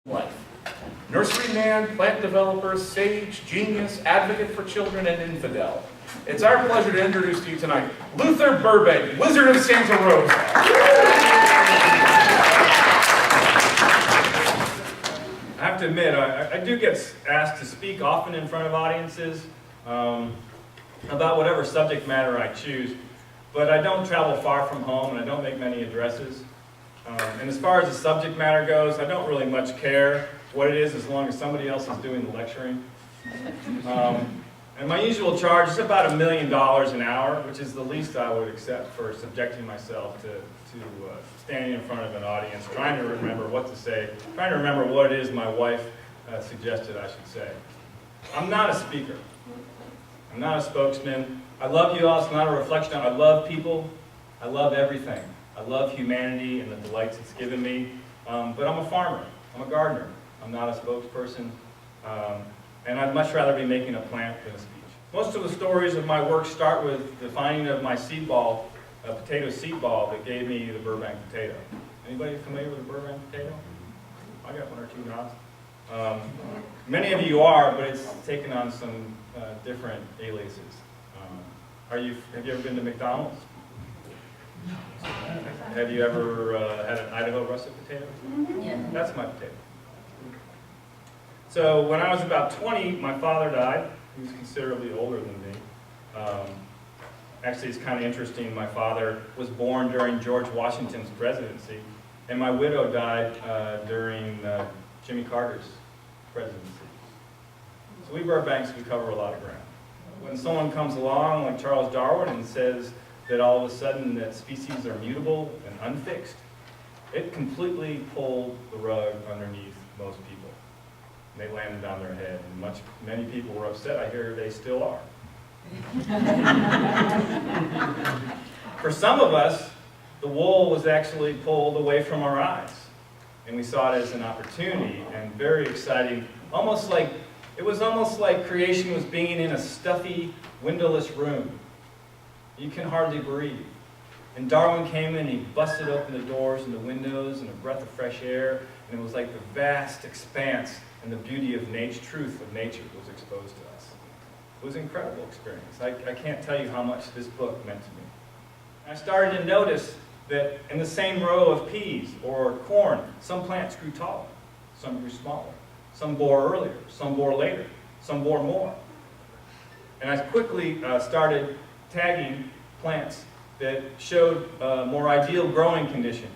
life. Nursery man, plant developer, sage, genius, advocate for children, and infidel. It's our pleasure to introduce to you tonight Luther Burbank, Wizard of Santa Rosa. I have to admit, I do get asked to speak often in front of audiences about whatever subject matter I choose, but I don't travel far from home and I don't make many addresses. And as far as the subject matter goes, I don't really much care what it is as long as somebody else is doing the lecturing. And my usual charge is about $1 million an hour, which is the least I would accept for subjecting myself to standing in front of an audience, trying to remember what to say, trying to remember what it is my wife suggested I should say. I'm not a speaker. I'm not a spokesman. I love you all. It's not a reflection. I love people. I love everything. I love humanity and the delights it's given me. But I'm a farmer. I'm a gardener. I'm not a spokesperson. And I'd much rather be making a plant than a speech. Most of the stories of my work start with the finding of my seed ball, a potato seed ball that gave me the Burbank potato. Anybody familiar with the Burbank potato? I got one or two nods. Many of you are, but it's taken on some different aliases. Have you ever been to McDonald's? Have you ever had an Idaho russet potato? Yeah. That's my potato. So when I was about 20, my father died. He was considerably older than me. Actually, it's kind of interesting. My father was born during George Washington's presidency, and my widow died during Jimmy Carter's presidency. So we Burbanks, we cover a lot of ground. When someone comes along like Charles Darwin and says that all of a sudden that species are mutable and unfixed, it completely pulled the rug underneath most people. They landed on their head, and many people were upset. I hear they still are. For some of us, the wool was actually pulled away from our eyes, and we saw it as an opportunity and very exciting. It was almost like creation was being in a stuffy, windowless room. You can hardly breathe. And Darwin came in and he busted open the doors and the windows and a breath of fresh air, and it was like the vast expanse and the beauty of nature, truth of nature was exposed to us. It was an incredible experience. I can't tell you how much this book meant to me. I started to notice that in the same row of peas or corn, some plants grew taller, some grew smaller, some bore earlier, some bore later, some bore more. And I quickly started tagging plants that showed a more ideal growing condition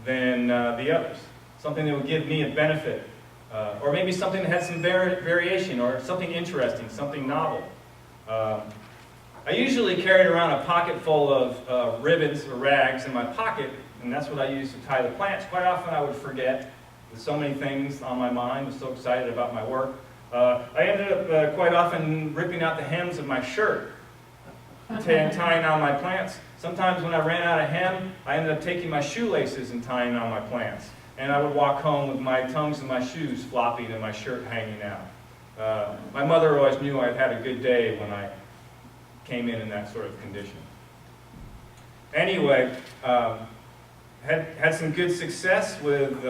than the others. Something that would give me a benefit. Or maybe something that had some variation, or something interesting, something novel. I usually carried around a pocket full of ribbons or rags in my pocket, and that's what I used to tie the plants. Quite often I would forget, with so many things on my mind, I was so excited about my work. I ended up quite often ripping out the hems of my shirt, tying on my plants. Sometimes when I ran out of hem, I ended up taking my shoelaces and tying on my plants. And I would walk home with my tongues in my shoes flopping and my shirt hanging out. My mother always knew I'd had a good day when I came in that sort of condition. Anyway, had some good success with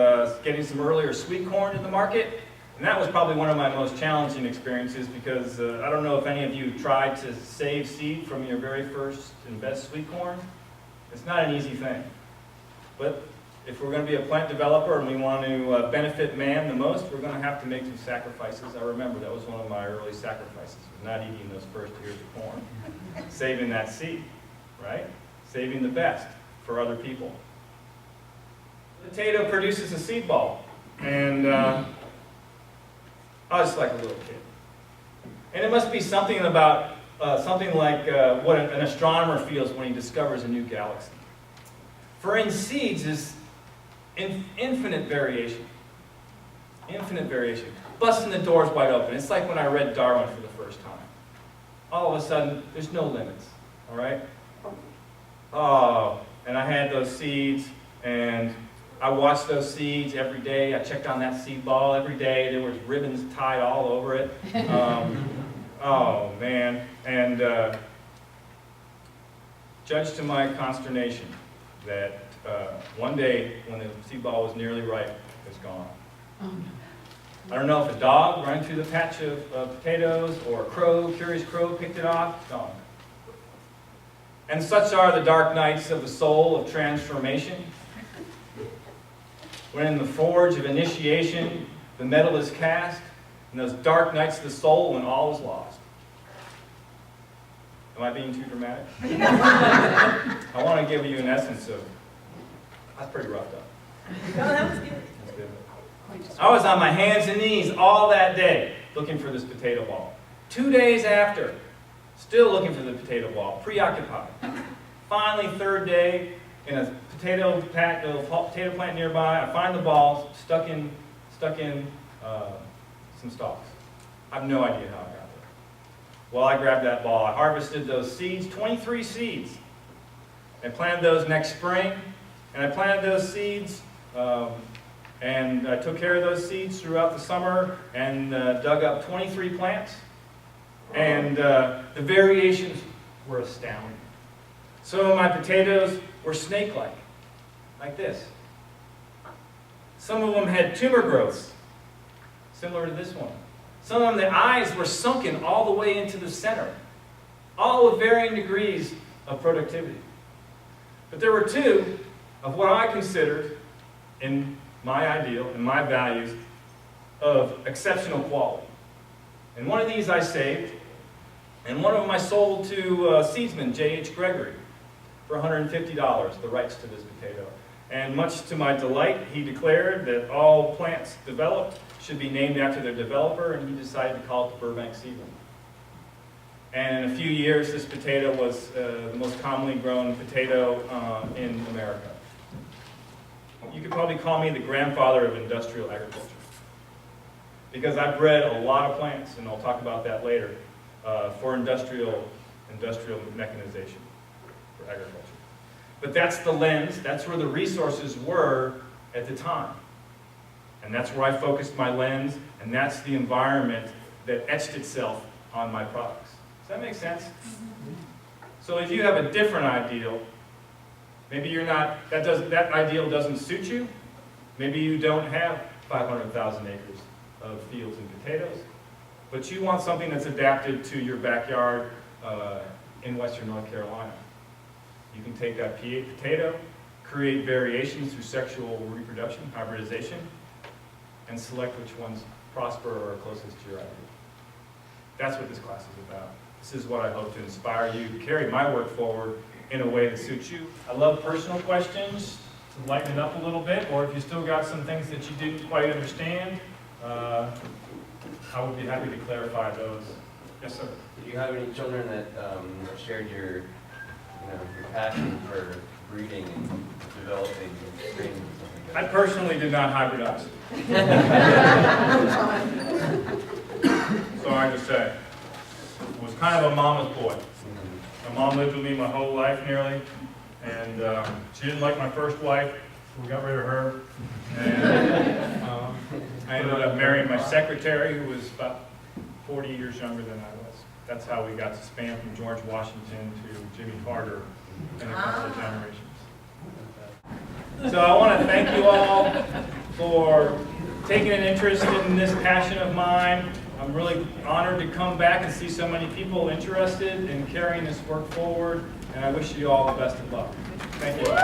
getting some earlier sweet corn to the market. And that was probably one of my most challenging experiences because I don't know if any of you tried to save seed from your very first and best sweet corn. It's not an easy thing. But if we're going to be a plant developer and we want to benefit man the most, we're going to have to make some sacrifices. I remember that was one of my early sacrifices, was not eating those first ears of corn. Saving that seed, right? Saving the best for other people. The potato produces a seed ball, and I was like a little kid. And it must be something about, something like what an astronomer feels when he discovers a new galaxy. For in seeds is infinite variation. Infinite variation. Busting the doors wide open. It's like when I read Darwin for the first time. All of a sudden, there's no limits. All right? Oh, and I had those seeds, and I watched those seeds every day. I checked on that seed ball every day. There was ribbons tied all over it. Oh, man. And judge to my consternation that one day, when the seed ball was nearly ripe, it was gone. I don't know if a dog running through the patch of potatoes or a crow, curious crow, picked it off. Gone. And such are the dark nights of the soul of transformation. When in the forge of initiation, the metal is cast, and those dark nights of the soul when all is lost. Am I being too dramatic? I want to give you an essence of, that's pretty roughed up. No, that was good. That's good. I was on my hands and knees all that day looking for this potato ball. 2 days after, still looking for the potato ball, preoccupied. Finally, third day, in a potato plant nearby, I find the ball stuck in some stalks. I have no idea how I got there. Well, I grabbed that ball. I harvested those seeds, 23 seeds. I planted those next spring, and I planted those seeds, and I took care of those seeds throughout the summer and dug up 23 plants. And the variations were astounding. Some of my potatoes were snake-like, like this. Some of them had tumor growths, similar to this one. Some of them, the eyes were sunken all the way into the center, all with varying degrees of productivity. But there were two of what I considered, in my ideal and my values, of exceptional quality. And one of these I saved, and one of them I sold to seedsman J.H. Gregory for $150, the rights to this potato. And much to my delight, he declared that all plants developed should be named after their developer, and he decided to call it the Burbank seedling. And in a few years, this potato was the most commonly grown potato in America. You could probably call me the grandfather of industrial agriculture, because I bred a lot of plants, and I'll talk about that later, for industrial mechanization for agriculture. But that's the lens, that's where the resources were at the time. And that's where I focused my lens, and that's the environment that etched itself on my products. Does that make sense? So if you have a different ideal, maybe you're not, that ideal doesn't suit you. Maybe you don't have 500,000 acres of fields and potatoes, but you want something that's adapted to your backyard in western North Carolina. You can take that P8 potato, create variations through sexual reproduction, hybridization, and select which ones prosper or are closest to your ideal. That's what this class is about. This is what I hope to inspire you to carry my work forward in a way that suits you. I love personal questions to lighten it up a little bit, or if you still got some things that you didn't quite understand, I would be happy to clarify those. Yes, sir. Did you have any children that shared your passion for breeding and developing strains and something like I personally did not hybridize. Sorry to say. I was kind of a mama's boy. My mom lived with me my whole life nearly, and she didn't like my first wife. We got rid of her. And I ended up marrying my secretary, who was about 40 years younger than I was. That's how we got to span from George Washington to Jimmy Carter in a couple of generations. So I want to thank you all for taking an interest in this passion of mine. I'm really honored to come back and see so many people interested in carrying this work forward, and I wish you all the best of luck. Thank you.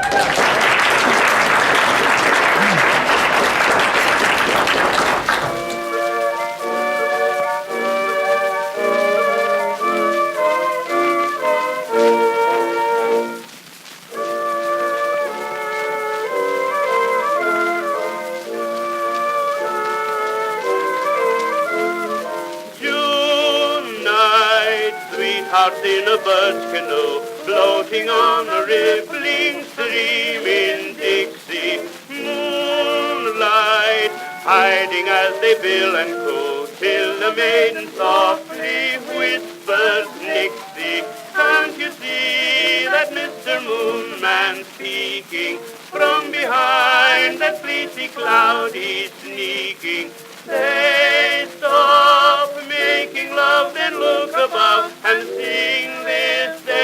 Sweethearts in a bird's canoe, floating on a rippling stream in Dixie. Moonlight, hiding as they bill and coo, till the maiden softly whispers, Nixie. Can't you see that Mr. Moonman speaking? From behind that fleecy cloud he's sneaking. Say, stop making love, then look above and sing this serenade.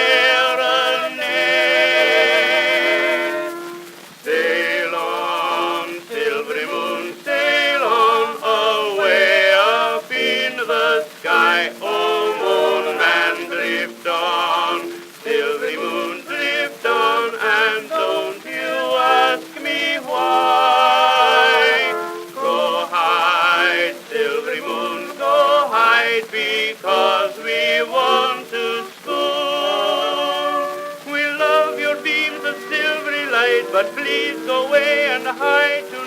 Sail on, silvery moon, sail on. But please go away and hide to